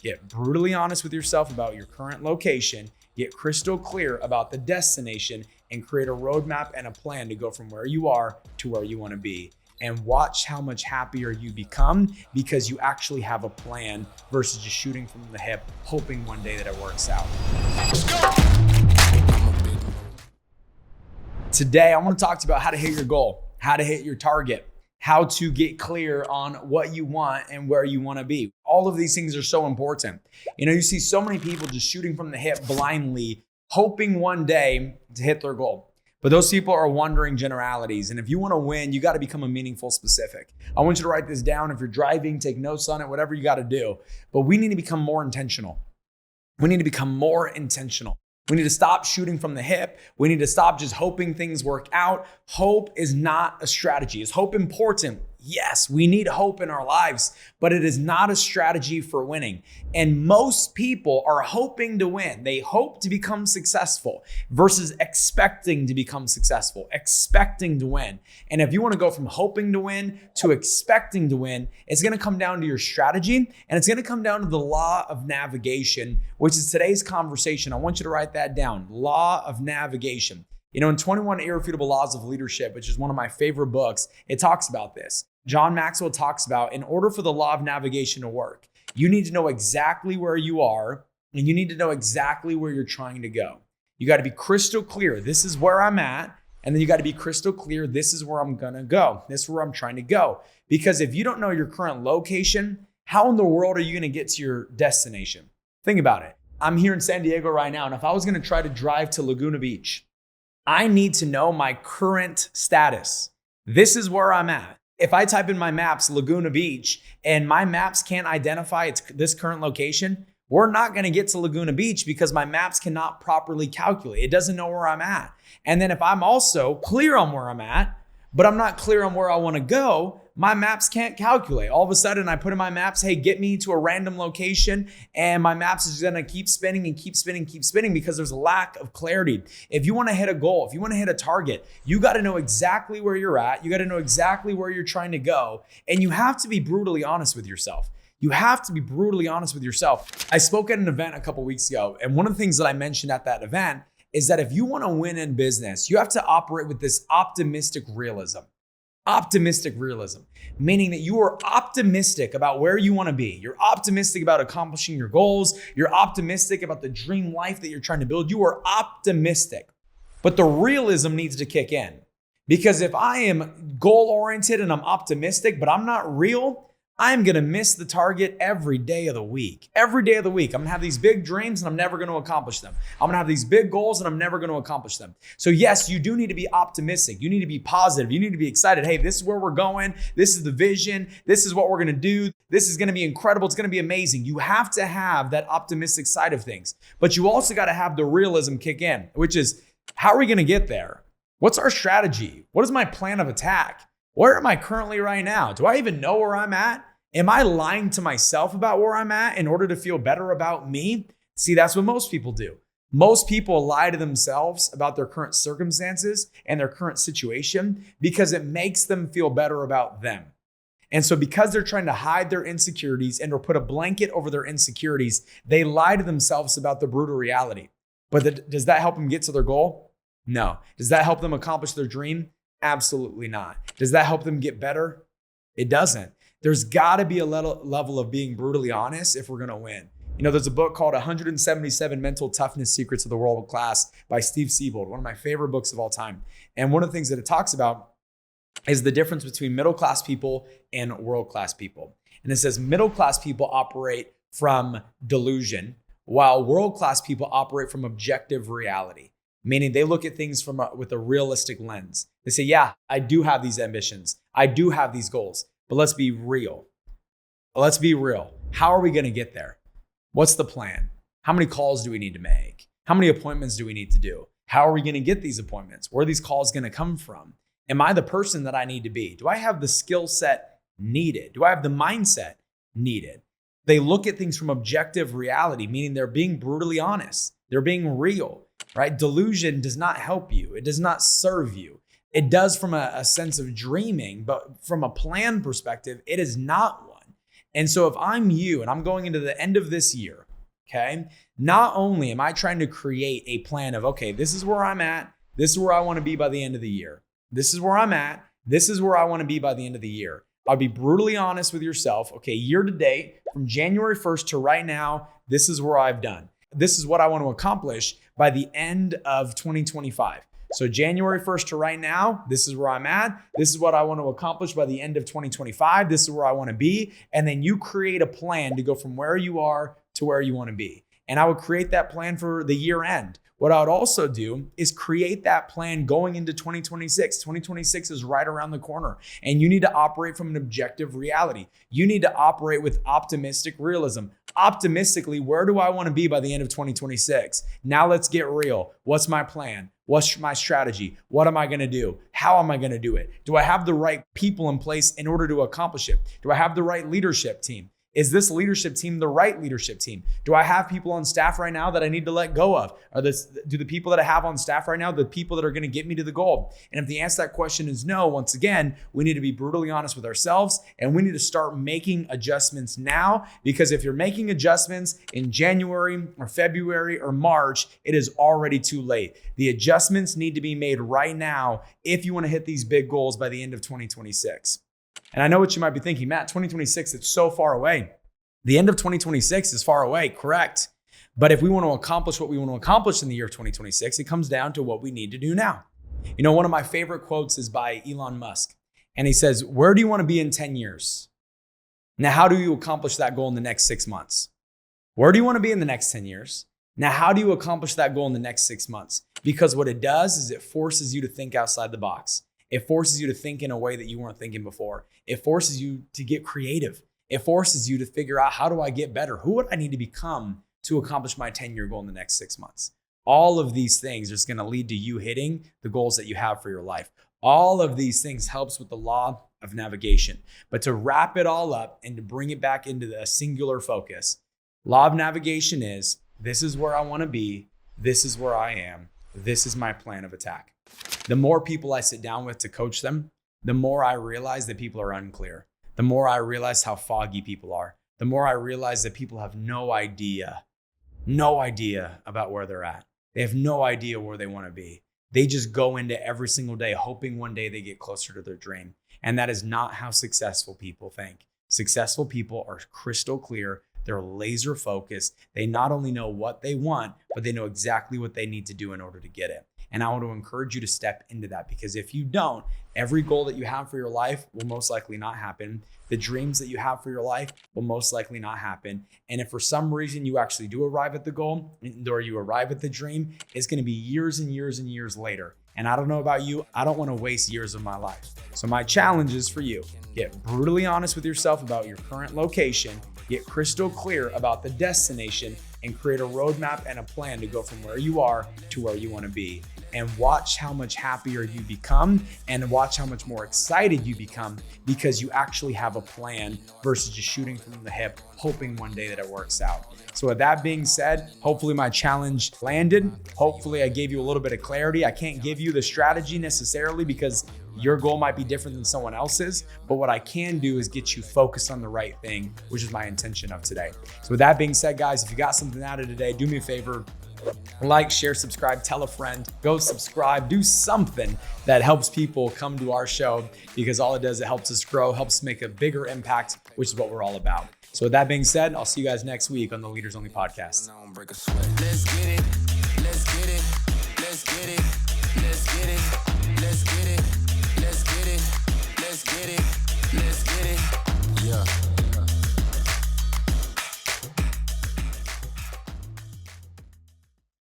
Get brutally honest with yourself about your current location, get crystal clear about the destination, and create a roadmap and a plan to go from where you are to where you want to be. And watch how much happier you become because you actually have a plan versus just shooting from the hip, hoping one day that it works out. Let's go. Today, I want to talk to you about how to hit your goal, how to hit your target, how to get clear on what you want and where you want to be. All of these things are so important. You see so many people just shooting from the hip blindly, hoping one day to hit their goal. But those people are wandering generalities. And if you want to win, you got to become a meaningful specific. I want you to write this down. If you're driving, take notes on it, whatever you got to do. But we need to become more intentional. We need to become more intentional. We need to stop shooting from the hip. We need to stop just hoping things work out. Hope is not a strategy. Is hope important? Yes, we need hope in our lives, but it is not a strategy for winning. And most people are hoping to win. They hope to become successful versus expecting to become successful, expecting to win. And if you want to go from hoping to win to expecting to win, it's going to come down to your strategy, and it's going to come down to the law of navigation, which is today's conversation. I want you to write that down. Law of navigation. In 21 Irrefutable Laws of Leadership, which is one of my favorite books, it talks about this. John Maxwell talks about, in order for the law of navigation to work, you need to know exactly where you are, and you need to know exactly where you're trying to go. You got to be crystal clear. This is where I'm at. And then you got to be crystal clear. This is where I'm going to go. This is where I'm trying to go. Because if you don't know your current location, how in the world are you going to get to your destination? Think about it. I'm here in San Diego right now. And if I was going to try to drive to Laguna Beach, I need to know my current status. This is where I'm at. If I type in my maps, Laguna Beach, and my maps can't identify this current location, we're not going to get to Laguna Beach because my maps cannot properly calculate. It doesn't know where I'm at. And then if I'm also clear on where I'm at, but I'm not clear on where I want to go, my maps can't calculate. All of a sudden, I put in my maps, hey, get me to a random location, and my maps is going to keep spinning and keep spinning, because there's a lack of clarity. If you want to hit a goal, if you want to hit a target, you got to know exactly where you're at. You got to know exactly where you're trying to go, and you have to be brutally honest with yourself. You have to be brutally honest with yourself. I spoke at an event a couple weeks ago, and one of the things that I mentioned at that event is that if you want to win in business, you have to operate with this optimistic realism. Optimistic realism, meaning that you are optimistic about where you want to be. You're optimistic about accomplishing your goals. You're optimistic about the dream life that you're trying to build. You are optimistic, but the realism needs to kick in. Because if I am goal-oriented and I'm optimistic, but I'm not real, I'm going to miss the target every day of the week. Every day of the week, I'm going to have these big dreams and I'm never going to accomplish them. I'm going to have these big goals and I'm never going to accomplish them. So yes, you do need to be optimistic. You need to be positive. You need to be excited. Hey, this is where we're going. This is the vision. This is what we're going to do. This is going to be incredible. It's going to be amazing. You have to have that optimistic side of things, but you also got to have the realism kick in, which is, how are we going to get there? What's our strategy? What is my plan of attack? Where am I currently right now? Do I even know where I'm at? Am I lying to myself about where I'm at in order to feel better about me? See, that's what most people do. Most people lie to themselves about their current circumstances and their current situation because it makes them feel better about them. And so because they're trying to hide their insecurities and or put a blanket over their insecurities, they lie to themselves about the brutal reality. But does that help them get to their goal? No. Does that help them accomplish their dream? Absolutely not. Does that help them get better? It doesn't. There's got to be a level of being brutally honest if we're going to win. There's a book called 177 Mental Toughness Secrets of the World Class by Steve Siebold, one of my favorite books of all time. And one of the things that it talks about is the difference between middle-class people and world-class people. And it says middle-class people operate from delusion, while world-class people operate from objective reality, meaning they look at things with a realistic lens. They say, yeah, I do have these ambitions. I do have these goals, but let's be real. Let's be real. How are we going to get there? What's the plan? How many calls do we need to make? How many appointments do we need to do? How are we going to get these appointments? Where are these calls going to come from? Am I the person that I need to be? Do I have the skill set needed? Do I have the mindset needed? They look at things from objective reality, meaning they're being brutally honest. They're being real, right? Delusion does not help you. It does not serve you. It does from a sense of dreaming, but from a plan perspective, it is not one. And so if I'm you and I'm going into the end of this year, okay, not only am I trying to create a plan of, okay, this is where I'm at. This is where I want to be by the end of the year. This is where I'm at. This is where I want to be by the end of the year. I'll be brutally honest with yourself. Okay, year to date, from January 1st to right now, this is where I've done. This is what I want to accomplish by the end of 2025. So January 1st to right now, this is where I'm at. This is what I want to accomplish by the end of 2025. This is where I want to be. And then you create a plan to go from where you are to where you want to be. And I would create that plan for the year end. What I would also do is create that plan going into 2026. 2026 is right around the corner, and you need to operate from an objective reality. You need to operate with optimistic realism. Optimistically, where do I want to be by the end of 2026? Now let's get real. What's my plan? What's my strategy? What am I going to do? How am I going to do it? Do I have the right people in place in order to accomplish it? Do I have the right leadership team? Is this leadership team the right leadership team? Do I have people on staff right now that I need to let go of? Do the people that I have on staff right now the people that are going to get me to the goal? And if the answer to that question is no, once again, we need to be brutally honest with ourselves, and we need to start making adjustments now, because if you're making adjustments in January or February or March, it is already too late. The adjustments need to be made right now if you want to hit these big goals by the end of 2026. And I know what you might be thinking, Matt, 2026, it's so far away. The end of 2026 is far away, correct. But if we want to accomplish what we want to accomplish in the year of 2026, it comes down to what we need to do now. You know, one of my favorite quotes is by Elon Musk. And he says, where do you want to be in 10 years? Now, how do you accomplish that goal in the next 6 months? Where do you want to be in the next 10 years? Now, how do you accomplish that goal in the next 6 months? Because what it does is it forces you to think outside the box. It forces you to think in a way that you weren't thinking before. It forces you to get creative. It forces you to figure out, how do I get better? Who would I need to become to accomplish my 10-year goal in the next 6 months? All of these things are just going to lead to you hitting the goals that you have for your life. All of these things helps with the law of navigation. But to wrap it all up and to bring it back into a singular focus, law of navigation is, this is where I want to be. This is where I am. This is my plan of attack. The more people I sit down with to coach them, the more I realize that people are unclear. The more I realize how foggy people are. The more I realize that people have no idea about where they're at. They have no idea where they want to be. They just go into every single day hoping one day they get closer to their dream. And that is not how successful people think. Successful people are crystal clear. They're laser focused. They not only know what they want, but they know exactly what they need to do in order to get it. And I want to encourage you to step into that, because if you don't, every goal that you have for your life will most likely not happen. The dreams that you have for your life will most likely not happen. And if for some reason you actually do arrive at the goal, or you arrive at the dream, it's going to be years and years and years later. And I don't know about you, I don't want to waste years of my life. So my challenge is for you, get brutally honest with yourself about your current location, get crystal clear about the destination, and create a roadmap and a plan to go from where you are to where you want to be. And watch how much happier you become, and watch how much more excited you become, because you actually have a plan versus just shooting from the hip, hoping one day that it works out. So with that being said, hopefully my challenge landed. Hopefully I gave you a little bit of clarity. I can't give you the strategy necessarily because your goal might be different than someone else's, but what I can do is get you focused on the right thing, which is my intention of today. So with that being said, guys, if you got something out of today, do me a favor. Like, share, subscribe, tell a friend, go subscribe, do something that helps people come to our show, because all it does, it helps us grow, helps us make a bigger impact, which is what we're all about. So with that being said, I'll see you guys next week on the Leaders Only podcast. Let's get it. Let's get it. Let's get it. Let's get it. Let's get it. Let's get it. Let's get it.